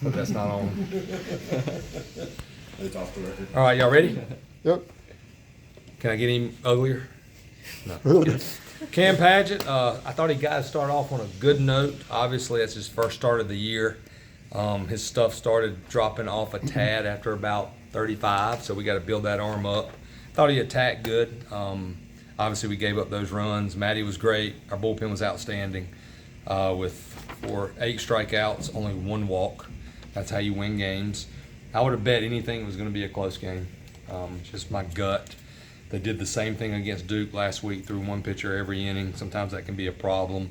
Hope that's not on. It's off the record. All right, y'all ready? Yep. Can I get him uglier? No. Cam Padgett, I thought he got to start off on a good note. Obviously, that's his first start of the year. His stuff started dropping off a tad after about 35, so we got to build that arm up. Thought he attacked good. Obviously, we gave up those runs. Matty was great. Our bullpen was outstanding for 8 strikeouts, only 1 walk. That's how you win games. I would have bet anything was going to be a close game. Just my gut. They did the same thing against Duke last week, threw 1 pitcher every inning. Sometimes that can be a problem.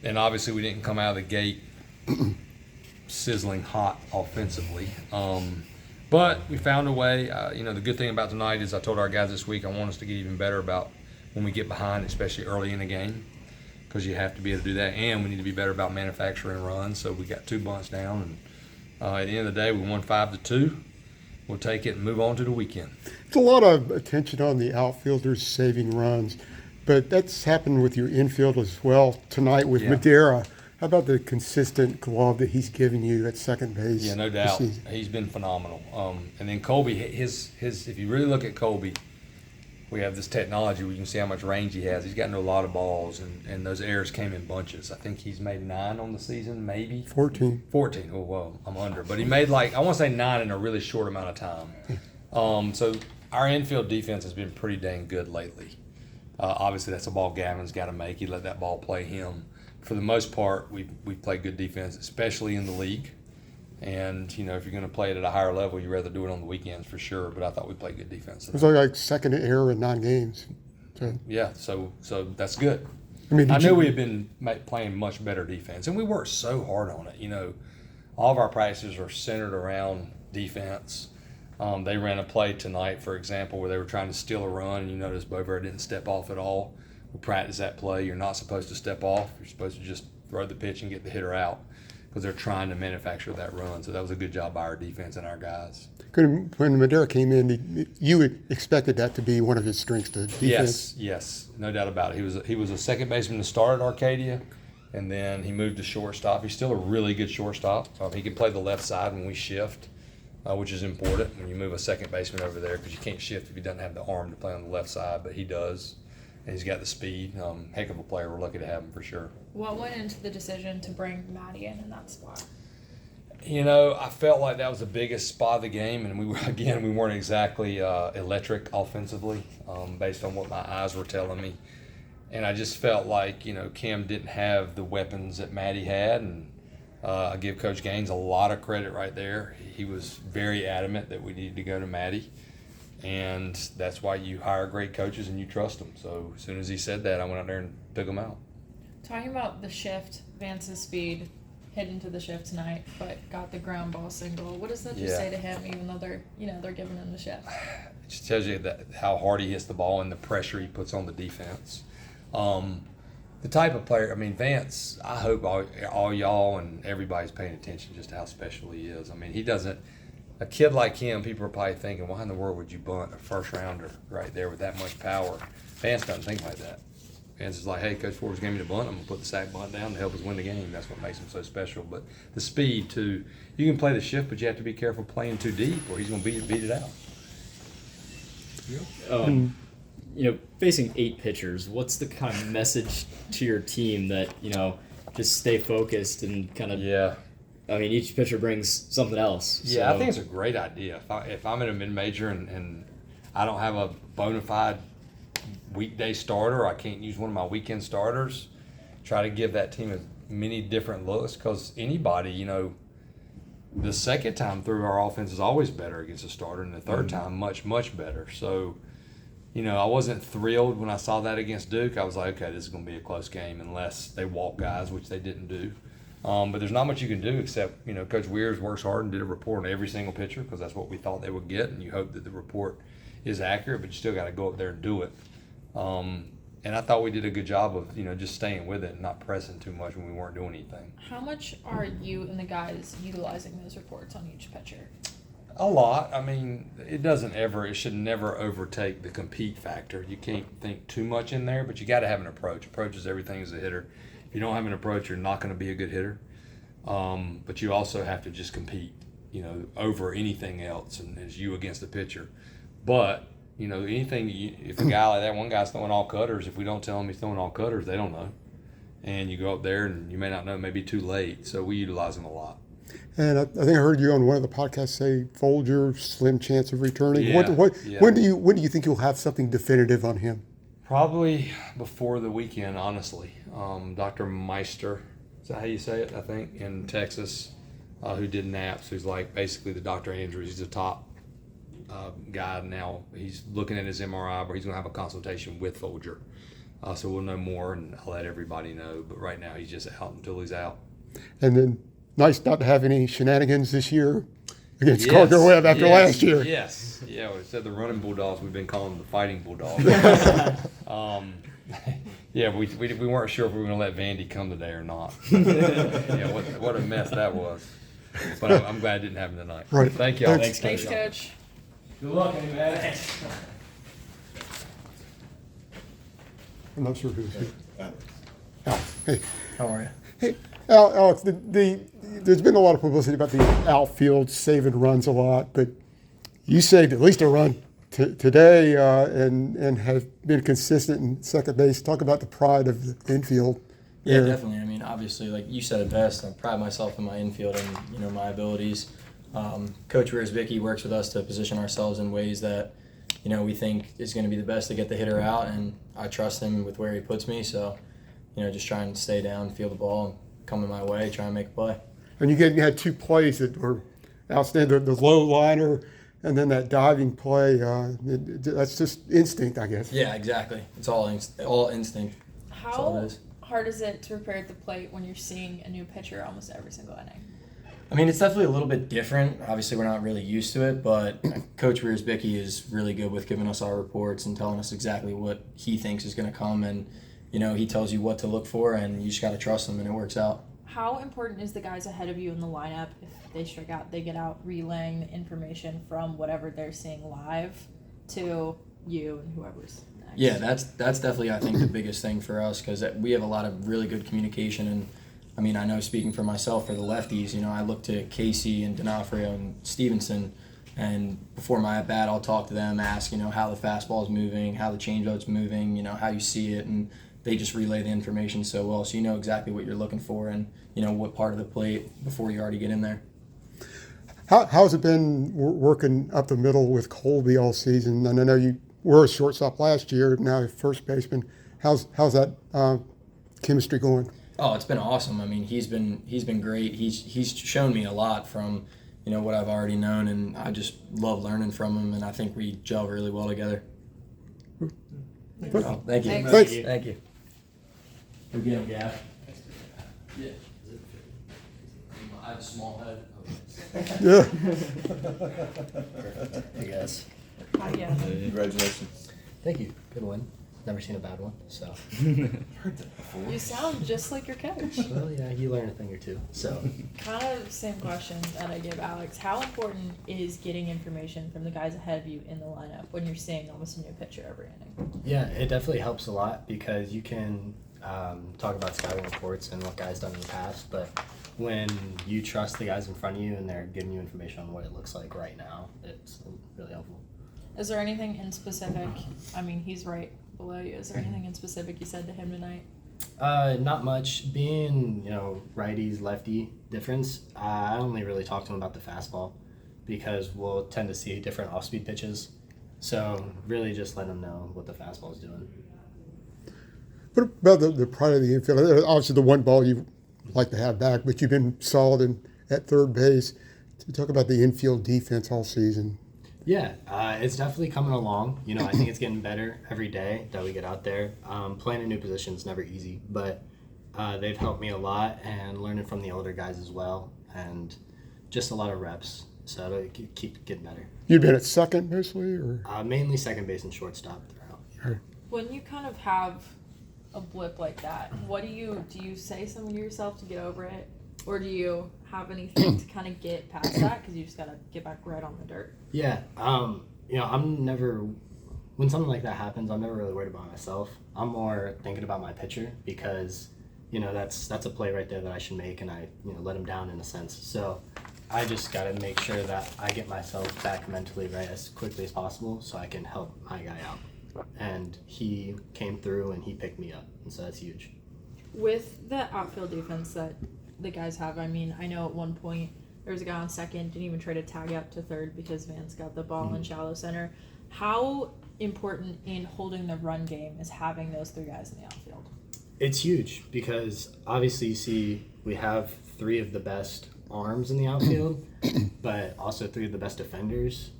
And obviously we didn't come out of the gate sizzling hot offensively. But we found a way. The good thing about tonight is I told our guys this week I want us to get even better about when we get behind, especially early in the game, because you have to be able to do that. And we need to be better about manufacturing runs. So we got 2 bunts down. And at the end of the day, we won 5-2. We'll take it and move on to the weekend. It's a lot of attention on the outfielders saving runs, but that's happened with your infield as well tonight with Madera. How about the consistent glove that he's giving you at second base? Yeah, no doubt. He's been phenomenal. And then Colby, his if you really look at Colby, we have this technology where you can see how much range he has. He's gotten to a lot of balls, and those errors came in bunches. I think he's made 9 on the season, maybe. 14. 14. Oh, well, I'm under. But he made I want to say 9 in a really short amount of time. So our infield defense has been pretty dang good lately. Obviously, that's a ball Gavin's got to make. He let that ball play him. For the most part, we play good defense, especially in the league. And, if you're going to play it at a higher level, you'd rather do it on the weekends for sure. But I thought we played good defense. It was like second error in 9 games. So. Yeah, so that's good. I knew we had been playing much better defense, and we worked so hard on it. All of our practices are centered around defense. They ran a play tonight, for example, where they were trying to steal a run, and you notice Bover didn't step off at all. We practiced that play. You're not supposed to step off. You're supposed to just throw the pitch and get the hitter out, because they're trying to manufacture that run. So that was a good job by our defense and our guys. When Madera came in, you expected that to be one of his strengths, the defense? Yes, no doubt about it. He was a second baseman to start at Arcadia, and then he moved to shortstop. He's still a really good shortstop. He can play the left side when we shift, which is important when you move a second baseman over there, because you can't shift if he doesn't have the arm to play on the left side, but he does. And he's got the speed. Heck of a player. We're lucky to have him for sure. What went into the decision to bring Maddie in that spot? I felt like that was the biggest spot of the game, and we weren't exactly electric offensively, based on what my eyes were telling me. And I just felt like, Cam didn't have the weapons that Maddie had, and I give Coach Gaines a lot of credit right there. He was very adamant that we needed to go to Maddie. And that's why you hire great coaches and you trust them. So as soon as he said that, I went out there and took him out. Talking about the shift, Vance's speed, hit into the shift tonight, but got the ground ball single. What does that just say to him, even though they're giving him the shift? It just tells you that how hard he hits the ball and the pressure he puts on the defense. The type of player, Vance, I hope all y'all and everybody's paying attention just to how special he is. He doesn't. A kid like him, people are probably thinking, why in the world would you bunt a first rounder right there with that much power? Vance doesn't think like that. Vance is like, hey, Coach Forbes gave me the bunt. I'm going to put the sack bunt down to help us win the game. That's what makes him so special. But the speed, too. You can play the shift, but you have to be careful playing too deep or he's going to beat it out. Facing 8 pitchers, what's the kind of message to your team that, just stay focused and kind of each pitcher brings something else. Yeah, I think it's a great idea. If I'm in a mid-major and I don't have a bona fide weekday starter, I can't use one of my weekend starters, try to give that team as many different looks, because anybody, the second time through our offense is always better against a starter, and the third time much, much better. So, I wasn't thrilled when I saw that against Duke. I was like, okay, this is going to be a close game unless they walk guys, which they didn't do. But there's not much you can do except, Coach Weirs works hard and did a report on every single pitcher, because that's what we thought they would get, and you hope that the report is accurate, but you still got to go up there and do it. And I thought we did a good job of, just staying with it and not pressing too much when we weren't doing anything. How much are you and the guys utilizing those reports on each pitcher? A lot. It should never overtake the compete factor. You can't think too much in there, but you got to have an approach. Approach is everything as a hitter. If you don't have an approach, you're not going to be a good hitter. But you also have to just compete, over anything else, and it's you against the pitcher. But, anything, if a guy like that, one guy's throwing all cutters, if we don't tell them he's throwing all cutters, they don't know. And you go up there and you may not know, maybe too late. So we utilize him a lot. And I think I heard you on one of the podcasts say Folger, slim chance of returning. Yeah, yeah. When do you think you'll have something definitive on him? Probably before the weekend, honestly. Dr. Meister, is that how you say it, I think, in Texas, who did naps, who's like basically the Dr. Andrews. He's a top guy now. He's looking at his MRI, but he's going to have a consultation with Folger. So we'll know more, and I'll let everybody know. But right now, he's just out until he's out. And then nice not to have any shenanigans this year against Gardner Webb after last year. Yes. Yeah, we said the running Bulldogs, we've been calling them the fighting Bulldogs. Yeah, we weren't sure if we were going to let Vandy come today or not. Yeah, what a mess that was. But I'm glad it didn't happen tonight. Right. Thank y'all. Thanks. Thanks, Coach. Good luck, man. I'm not sure who's here. Al, hey. How are you? Hey, Alex, there's been a lot of publicity about the outfield saving runs a lot, but you saved at least a run today and have been consistent in second base. Talk about the pride of the infield. Yeah, there. definitely. I mean, obviously, like you said it best, I pride myself in my infield and, my abilities. Coach Riersbicki works with us to position ourselves in ways that, we think is going to be the best to get the hitter out, and I trust him with where he puts me. So, just trying to stay down, feel the ball, and come in my way, try and make a play. And you had two plays that were outstanding, the low liner and then that diving play. That's just instinct, I guess. Yeah, exactly. It's all instinct. That's all it How is. hard is it to prepare at the plate when you're seeing a new pitcher almost every single inning? I mean, it's definitely a little bit different. Obviously, we're not really used to it, but Coach Riersbicki is really good with giving us our reports and telling us exactly what he thinks is going to come. And, he tells you what to look for, and you just got to trust him, and it works out. How important is the guys ahead of you in the lineup, if they strike out, they get out relaying the information from whatever they're seeing live to you and whoever's next? Yeah, that's definitely, I think, the biggest thing for us, because we have a lot of really good communication. And I mean, I know speaking for myself, for the lefties, I look to Casey and D'Onofrio and Stevenson, and before my at bat, I'll talk to them, ask how the fastball is moving, how the changeup's moving, how you see it, and they just relay the information so well, so you know exactly what you're looking for and what part of the plate before you already get in there. How's it been working up the middle with Colby all season? And I know you were a shortstop last year, now you're first baseman. How's that chemistry going? Oh, it's been awesome. I mean, he's been great. He's shown me a lot from what I've already known, and I just love learning from him. And I think we gel really well together. Oh, thank you. Thanks. Thank you. We get him, Gav. Yeah. I have a small head. Yeah. Hey guys. Yeah. Congratulations. Thank you. Good win. Never seen a bad one, so. Heard that before. You sound just like your coach. Well, yeah, you learn a thing or two. So. Kind of same question that I gave Alex. How important is getting information from the guys ahead of you in the lineup when you're seeing almost a new pitcher every inning? Yeah, it definitely helps a lot because you can talk about scouting reports and what guys done in the past, but when you trust the guys in front of you and they're giving you information on what it looks like right now, it's really helpful. Is there anything in specific? I mean, he's right below you. Is there anything in specific you said to him tonight? Not much. Being, righties, lefty difference, I only really talk to him about the fastball because we'll tend to see different off-speed pitches. So really just let him know what the fastball is doing. What about the pride of the infield? Obviously, the one ball you like to have back, but you've been solid at third base. To talk about the infield defense all season. Yeah, it's definitely coming along. I think it's getting better every day that we get out there. Playing a new position is never easy, but they've helped me a lot and learning from the older guys as well, and just a lot of reps. So to keep getting better. You've been at second mostly, or mainly second base and shortstop throughout. When you kind of have a blip like that, what do you say something to yourself to get over it? Or do you have anything to kind of get past that because you just got to get back right on the dirt? Yeah, I'm never, when something like that happens, I'm never really worried about myself. I'm more thinking about my pitcher because, that's a play right there that I should make, and I let him down in a sense. So I just got to make sure that I get myself back mentally right as quickly as possible so I can help my guy out. And he came through and he picked me up, and so that's huge. With the outfield defense that the guys have, I mean, I know at one point there was a guy on second, didn't even try to tag out to third because Vance got the ball in shallow center. How important in holding the run game is having those three guys in the outfield? It's huge because obviously you see we have three of the best arms in the outfield, but also three of the best defenders.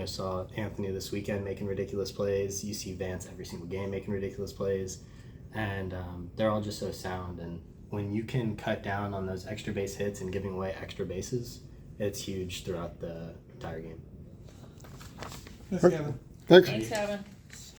Saw Anthony this weekend making ridiculous plays. You see Vance every single game making ridiculous plays, and they're all just so sound. And when you can cut down on those extra base hits and giving away extra bases, it's huge throughout the entire game. Thanks, Gavin. Thanks. Thanks, Gavin.